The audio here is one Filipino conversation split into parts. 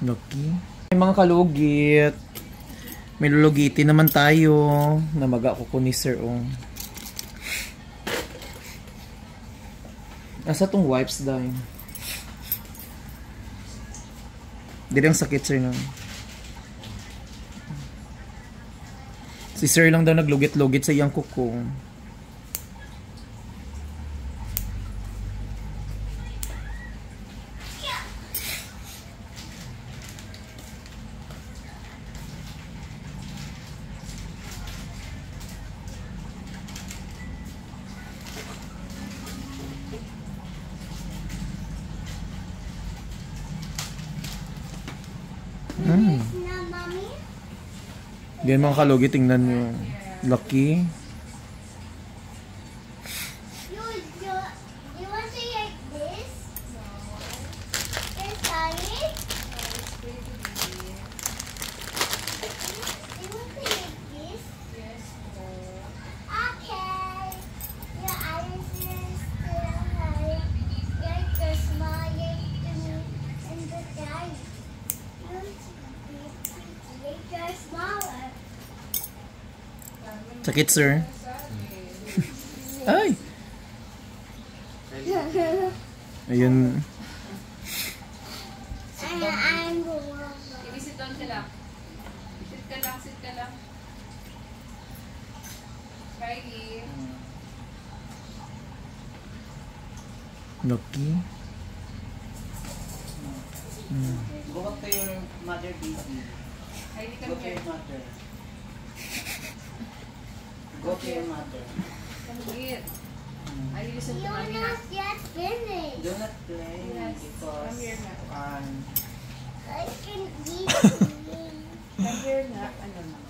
Lucky. May mga kalugit. May lulugitin naman tayo. Namaga ko ni sir. Oh. Asa tong wipes dahil? Hindi lang sakit sir na. Si sir lang daw naglugit-lugit sa iyang kuko. Yan mga kalugit, tingnan nyo. Lucky. You want to like this? No. It's tiny? You want to like this? Yes. Okay. Your eyes are still high. You're smiling to me in the day. You're smaller. Sakit sir. Ay! Ayun. Sit down ka lang. Sit ka lang, sit ka lang. Kylie. Lucky. Go back to your mother, baby. Kylie, Go come to here. your mother. Go to your mother. Come here. Are you listen to You're mommy? not yet finished. Do not play Yes. because Come here na. I can eat me. Come here na. Ano naman?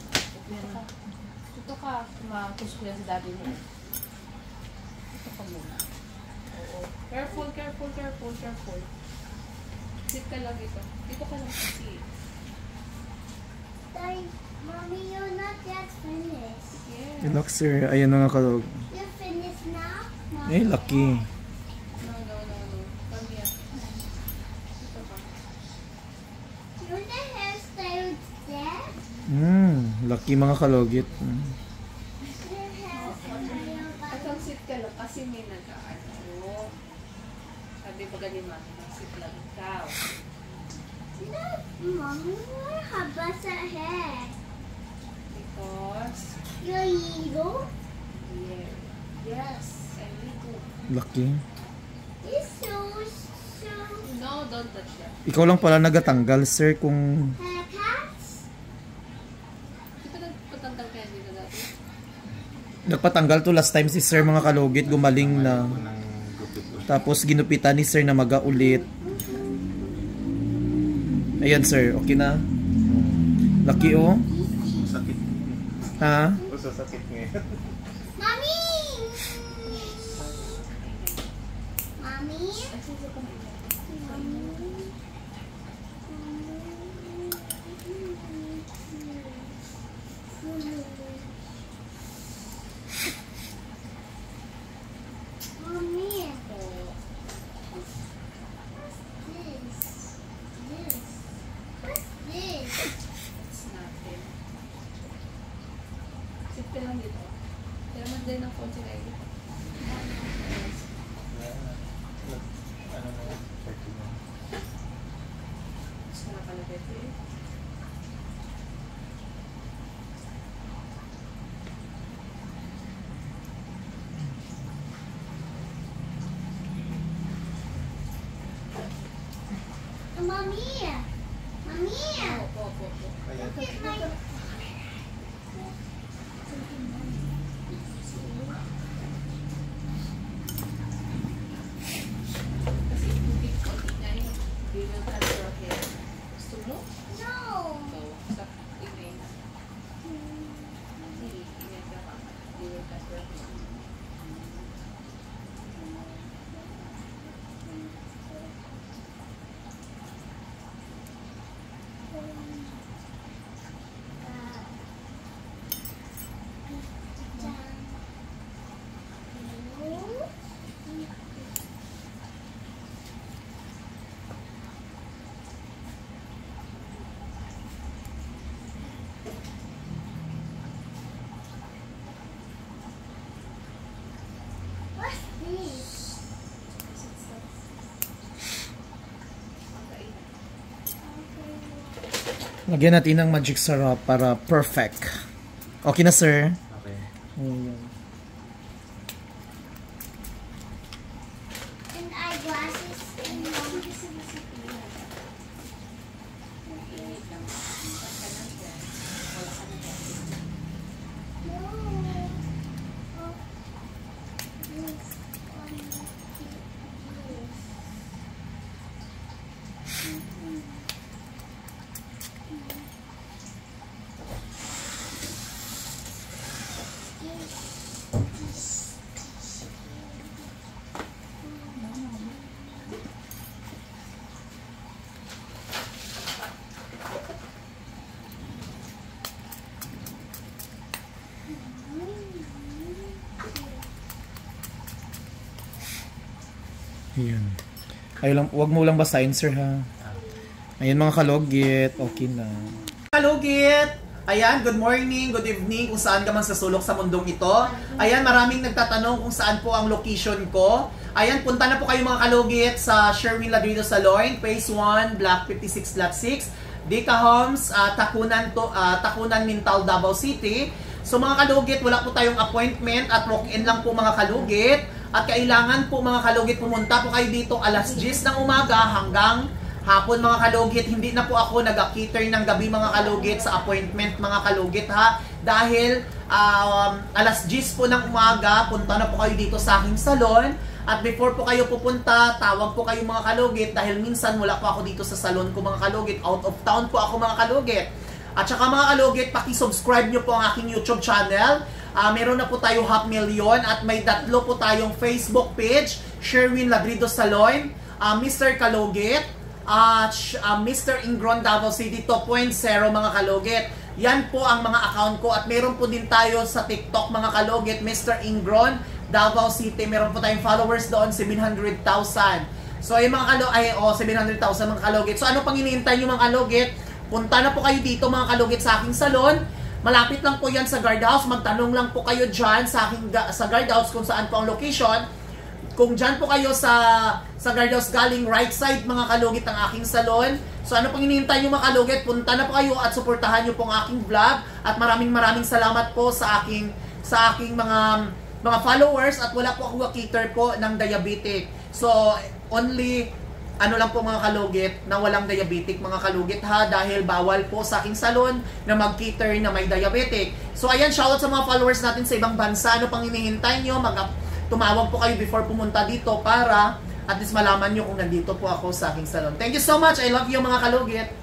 Dito ka. Kumakus ko yan sa daddy mo. Dito ka muna. Oo. Careful, careful, careful, careful. Sit ka lang dito. Dito ka lang kasi. Daddy, Mommy, you're not yet finished. Yes. Look sir, ayun mga kalug. You finished now? Eh, lucky. No, no, no, no. Come here. Dito ka. Your hairstyle there? Lucky mga kalugit. Your hairstyle Atong sit ka lang kasi may nag-aano. Sabi pa ganyan mami, sit lang ikaw. Mommy, why haba sa hair? Because, You're yellow? yeah. Yes, I need to. Lucky. It's so No, don't touch that. Ikaw lang pala nagatanggal sir kung haircuts? Di ba nagpatanggal kaya dito dati? nagpatanggal to last time si sir mga kalugit, gumaling na. Tapos ginupitan ni sir na maga ulit. Ayan sir, okay na. Lucky oh. Sakit. Ha? Basta sakit ngayon. Mommy! Mommy? Mommy? What's this? It's nothing. Sit ka lang dito. Kaya man din ang phone si Kylie. Ano na yun? Checking mo. Gusto na pala dito eh. Mommy! Mommy! Opo. Ayan. Look at my... Kasi hindi ko ingay. We will cut your hair. Gusto mo? No! So, stop ingay na. Sige, ingay ka pa. We will cut your hair. Lagyan natin ng magic syrup para perfect. Okay na, sir? Okay. Ayan. And eyeglasses and Ayan. Ayun lang, wag mo lang basahin, sir, ha? Ayan, mga kalugit. Okay na. Kalugit! Ayan, good morning, good evening, kung saan ka man sa sulok sa mundong ito. Ayan, maraming nagtatanong kung saan po ang location ko. Ayan, punta na po kayo mga kalugit sa Sherwin Ladrido Saloon, Phase 1, Block 56, Lot 6, Dika Homes, Takunan, Mintal, Davao City. So mga kalugit, wala po tayong appointment at walk-in lang po mga kalugit. At kailangan po mga kalugit, pumunta po kayo dito alas 10 ng umaga hanggang hapon mga kalugit. Hindi na po ako nag-cater ng gabi mga kalugit sa appointment mga kalugit ha. Dahil alas 10 po ng umaga, punta na po kayo dito sa aking salon. At before po kayo pupunta, tawag po kayo mga kalugit dahil minsan wala po ako dito sa salon ko mga kalugit. Out of town po ako mga kalugit. At saka mga kalugit, paki-subscribe nyo po ang aking YouTube channel. Meron na po tayo 500,000 at may 3 po tayong Facebook page, Sherwin Ladrido Saloon, Mr. Kalugit, Mr. Ingron Davao City 2.0 mga kalugit. Yan po ang mga account ko at meron po din tayo sa TikTok mga kalugit, Mr. Ingron Davao City. Meron po tayong followers doon, 700,000. So yung mga kalugit, 700,000 mga kalugit. So ano pang hinihintay nyo mga kalugit? Punta na po kayo dito mga kalugit sa aking salon. Malapit lang po yan sa guardhouse. Magtanong lang po kayo dyan sa guardhouse kung saan po ang location. Kung dyan po kayo sa guardhouse galing right side mga kalugit ang aking salon. So ano pang hinihintay nyo mga kalugit? Punta na po kayo at suportahan nyo po ang aking vlog. At maraming salamat po sa aking mga followers at wala po ako cater po ng diabetic. So only ano lang po mga kalugit na walang diabetic mga kalugit ha, dahil bawal po sa aking salon na mag-cater na may diabetic. So ayan, shoutout sa mga followers natin sa ibang bansa. Ano pang hinihintay nyo? Tumawag po kayo before pumunta dito para at least malaman nyo kung nandito po ako sa aking salon. Thank you so much. I love you mga kalugit.